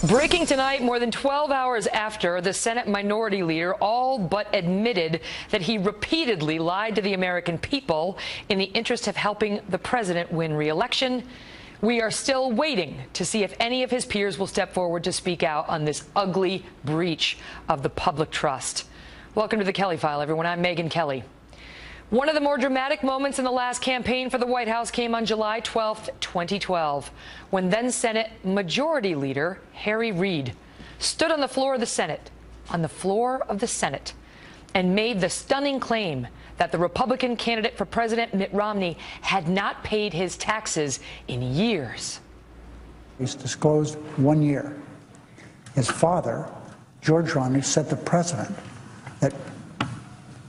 Breaking tonight, more than 12 hours after the Senate Minority Leader all but admitted that he repeatedly lied to the American people in the interest of helping the president win re-election. We are still waiting to see if any of his peers will step forward to speak out on this ugly breach of the public trust. Welcome to the Kelly File, everyone. I'm Megyn Kelly. One of the more dramatic moments in the last campaign for the White House came on July 12, 2012, when then Senate Majority Leader Harry Reid stood on the floor of the Senate, and made the stunning claim that the Republican candidate for president, Mitt Romney, had not paid his taxes in years. He's disclosed 1 year. His father, George Romney, set the precedent that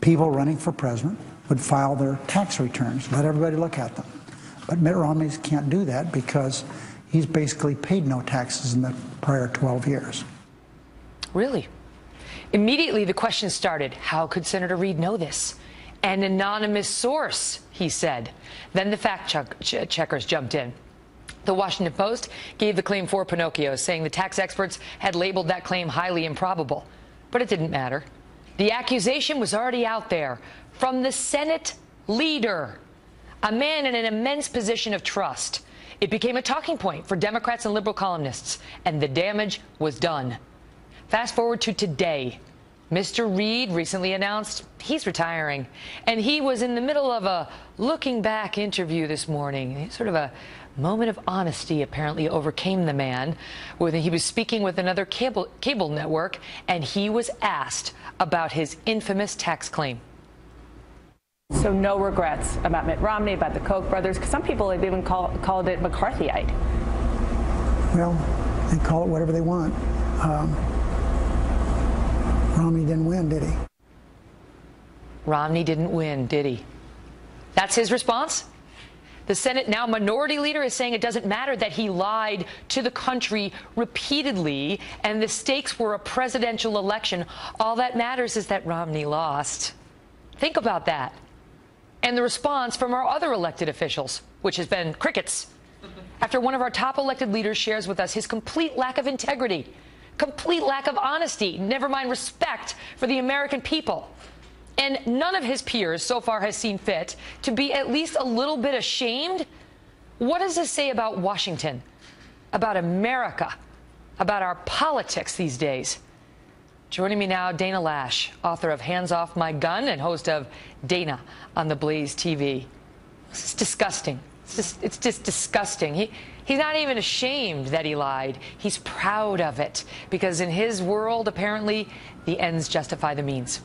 people running for president would file their tax returns, let everybody look at them. But Mitt Romney can't do that because he's basically paid no taxes in the prior 12 years. Really? Immediately, the question started, how could Senator Reid know this? An anonymous source, he said. Then the fact-checkers jumped in. The Washington Post gave the claim 4 Pinocchios, saying the tax experts had labeled that claim highly improbable. But it didn't matter. The accusation was already out there from the Senate leader, a man in an immense position of trust. It became a talking point for Democrats and liberal columnists, and the damage was done. Fast forward to today. Mr. Reid recently announced he's retiring, and he was in the middle of a looking back interview this morning. Sort of a moment of honesty apparently overcame the man when he was speaking with another cable network, and he was asked about his infamous tax claim. So no regrets about Mitt Romney, about the Koch brothers, because some people have even called it McCarthyite. Well, they call it whatever they want. Romney didn't win, did he? Romney didn't win, did he? That's his response? The Senate now Minority Leader is saying it doesn't matter that he lied to the country repeatedly and the stakes were a presidential election. All that matters is that Romney lost. Think about that. And the response from our other elected officials, which has been crickets, after one of our top elected leaders shares with us his complete lack of integrity, complete lack of honesty, never mind respect for the American people. And none of his peers so far has seen fit to be at least a little bit ashamed. What does this say about Washington, about America, about our politics these days? Joining me now, Dana Loesch, author of Hands Off My Gun and host of Dana on the Blaze TV. This is disgusting. It's just disgusting. He's not even ashamed that he lied. He's proud of it because in his world, apparently, the ends justify the means.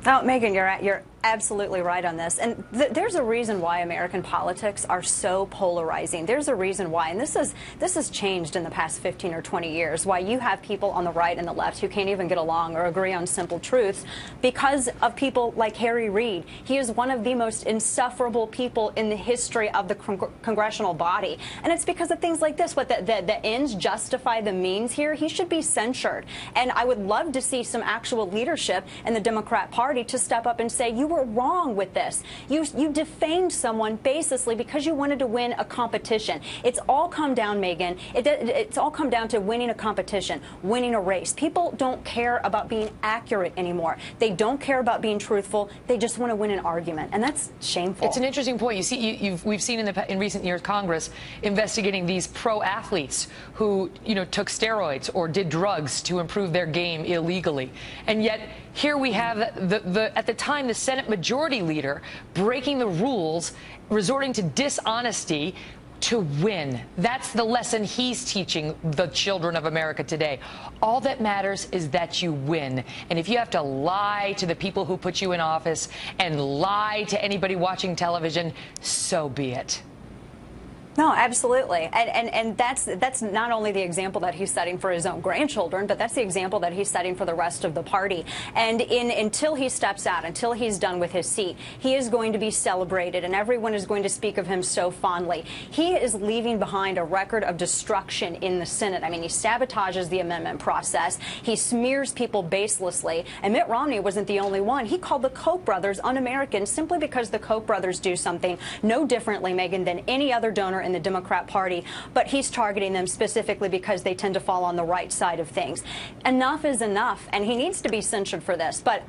Oh, Megyn, you're absolutely right on this. And there's a reason why American politics are so polarizing. There's a reason why, and this has changed in the past 15 or 20 years, why you have people on the right and the left who can't even get along or agree on simple truths because of people like Harry Reid. He is one of the most insufferable people in the history of the congressional body. And it's because of things like this, what the ends justify the means here. He should be censured. And I would love to see some actual leadership in the Democrat Party to step up and say, you were wrong with this. You defamed someone baselessly because you wanted to win a competition. It's all come down, Megyn. It's all come down to winning a competition, winning a race. People don't care about being accurate anymore. They don't care about being truthful. They just want to win an argument, and that's shameful. It's an interesting point. You see, we've seen in recent years Congress investigating these pro athletes who took steroids or did drugs to improve their game illegally, and yet here we have at the time the Senate Majority Leader breaking the rules, resorting to dishonesty to win. That's the lesson he's teaching the children of America today. All that matters is that you win. And if you have to lie to the people who put you in office and lie to anybody watching television, so be it. No, absolutely. And that's not only the example that he's setting for his own grandchildren, but that's the example that he's setting for the rest of the party. And until he steps out, until he's done with his seat, he is going to be celebrated, and everyone is going to speak of him so fondly. He is leaving behind a record of destruction in the Senate. I mean, he sabotages the amendment process. He smears people baselessly. And Mitt Romney wasn't the only one. He called the Koch brothers un-American simply because the Koch brothers do something no differently, Megyn, than any other donor in the Democrat Party, but he's targeting them specifically because they tend to fall on the right side of things. Enough is enough, and he needs to be censured for this. But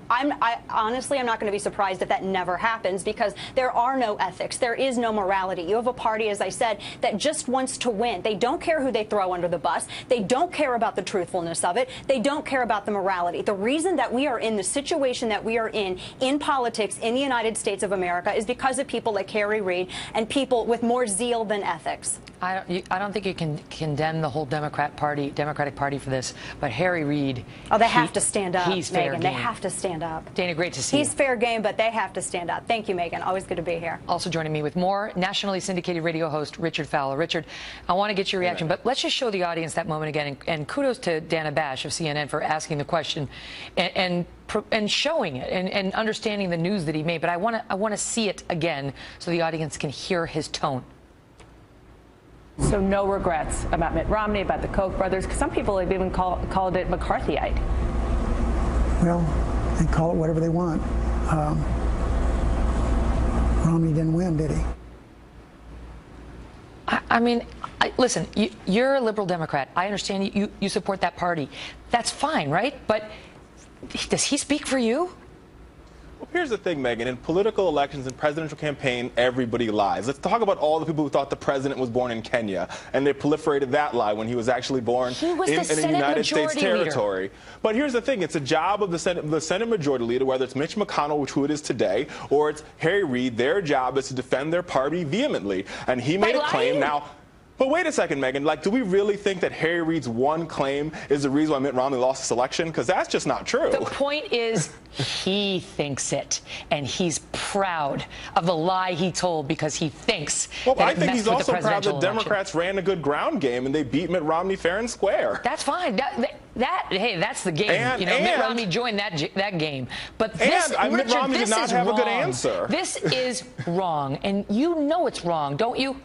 honestly, I'm not going to be surprised if that never happens, because there are no ethics. There is no morality. You have a party, as I said, that just wants to win. They don't care who they throw under the bus. They don't care about the truthfulness of it. They don't care about the morality. The reason that we are in the situation that we are in politics in the United States of America is because of people like Harry Reid and people with more zeal than ethics. I don't think you can condemn the whole Democratic Party for this, but Harry Reid. Oh, they have to stand up, he's fair Megyn. game. They have to stand up. Dana, great to see you. He's fair game, but they have to stand up. Thank you, Megyn. Always good to be here. Also joining me with more, nationally syndicated radio host Richard Fowler. Richard, I want to get your reaction, but let's just show the audience that moment again. And kudos to Dana Bash of CNN for asking the question and showing it and understanding the news that he made. But I want to see it again so the audience can hear his tone. So no regrets about Mitt Romney, about the Koch brothers, because some people have even called it McCarthyite. Well, they call it whatever they want. Romney didn't win, did he? I mean, listen, you're a liberal Democrat. I understand you support that party. That's fine, right? But does he speak for you? Well, here's the thing, Megyn. In political elections and presidential campaign, everybody lies. Let's talk about all the people who thought the president was born in Kenya, and they proliferated that lie when he was actually born in a United States territory. But here's the thing. It's a job of the Senate Majority Leader, whether it's Mitch McConnell, which who it is today, or it's Harry Reid. Their job is to defend their party vehemently. And he made a claim now. But wait a second, Megyn. Like, do we really think that Harry Reid's one claim is the reason why Mitt Romney lost this election? Because that's just not true. The point is, he thinks it, and he's proud of the lie he told because he thinks. Well, that I think he's also proud that Democrats election. ran a good ground game and they beat Mitt Romney fair and square. That's fine. Hey, that's the game. Mitt Romney joined that game. But this, Mitt Romney did not have a good answer. This is wrong, and you know it's wrong, don't you?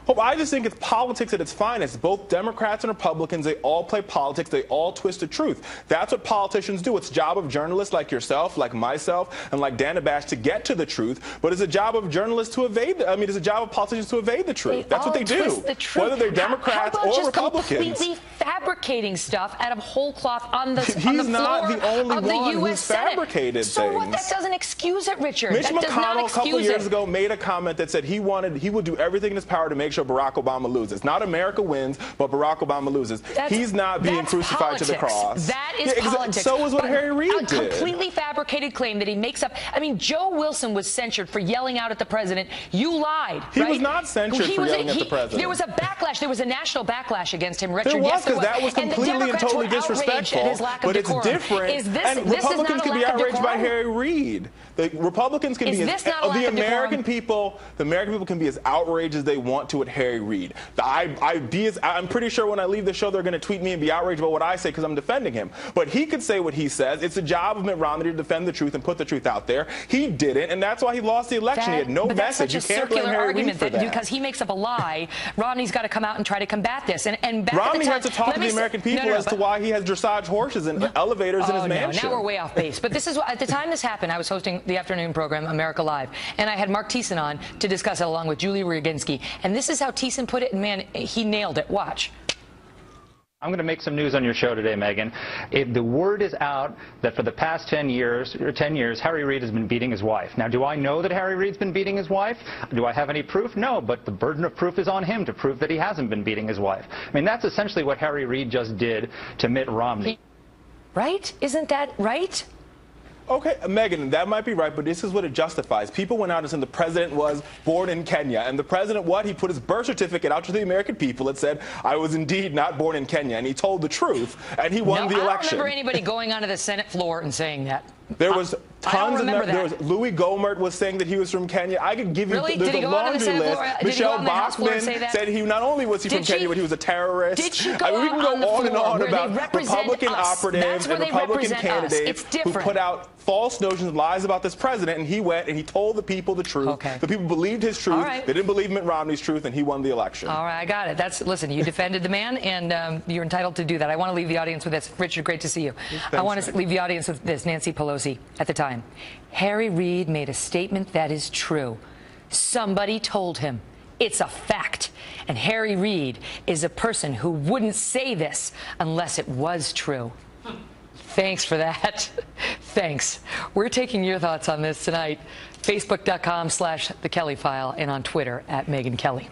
Well, I just think it's politics at its finest. Both Democrats and Republicans, they all play politics. They all twist the truth. That's what politicians do. It's a job of journalists like yourself, like myself, and like Dana Bash to get to the truth. But it's a job of journalists to evade it's a job of politicians to evade the truth. That's what they do. Whether they're Democrats or Republicans. Completely fabricating stuff out of whole cloth on the He's floor not the only of the one U.S. who's Senate. fabricated so things. What? That doesn't excuse it, Richard. Mitch that does not McConnell, a couple years it. ago, made a comment that said he would do everything in his power to make sure Barack Obama loses. Not America wins, but Barack Obama loses. He's not being crucified to the cross. That is politics. So is what Harry Reid did. A completely fabricated claim that he makes up. I mean, Joe Wilson was censured for yelling out at the president. You lied. He was not censured for yelling at the president. There was a backlash. There was a national backlash against him, Richard. There was, yes, because that was completely and totally disrespectful. But it's different. And Republicans can be outraged by Harry Reid. The Republicans can be the American people can be as outraged as they want to at Harry Reid. I'm pretty sure when I leave the show they're going to tweet me and be outraged about what I say because I'm defending him. But he could say what he says. It's the job of Mitt Romney to defend the truth and put the truth out there. He didn't, and that's why he lost the election. He had no message. You can't blame Harry Reid for that. Because he makes up a lie, Romney's got to come out and try to combat this. And back Romney had to talk to the American people as to why he has dressage horses and elevators in his mansion. Now we're way off base. But this is at the time this happened, I was hosting the afternoon program America Live, and I had Mark Thiessen on to discuss it along with Julie Roginski. And this is how Thiessen put it, and man, he nailed it. Watch. I'm going to make some news on your show today, Megyn. The word is out that for the past 10 years, Harry Reid has been beating his wife. Now, do I know that Harry Reid's been beating his wife? Do I have any proof? No, but the burden of proof is on him to prove that he hasn't been beating his wife. I mean, that's essentially what Harry Reid just did to Mitt Romney. Right? Isn't that right? Okay, Megyn, that might be right, but this is what it justifies. People went out and said the president was born in Kenya. And the president, he put his birth certificate out to the American people. It said, I was indeed not born in Kenya. And he told the truth, and he won the election. I don't remember anybody going onto the Senate floor and saying that. There was tons of there was Louis Gohmert was saying that he was from Kenya. I could give you the laundry list. Michelle Bachmann said he not only was he from Kenya, but he was a terrorist. Did she go I mean, we can go on and on about Republican us. operatives and Republican candidates who put out false notions, lies about this president, and he went and he told the people the truth. Okay. The people believed his truth. They didn't believe Mitt Romney's truth, and he won the election. All right, I got it. Listen, you defended the man, and you're entitled to do that. I want to leave the audience with this. Richard, great to see you. I want to leave the audience with this. Nancy Pelosi at the time. Harry Reid made a statement that is true. Somebody told him. It's a fact. And Harry Reid is a person who wouldn't say this unless it was true. Thanks for that. Thanks. We're taking your thoughts on this tonight. Facebook.com/The Kelly File and on Twitter @Megyn Kelly.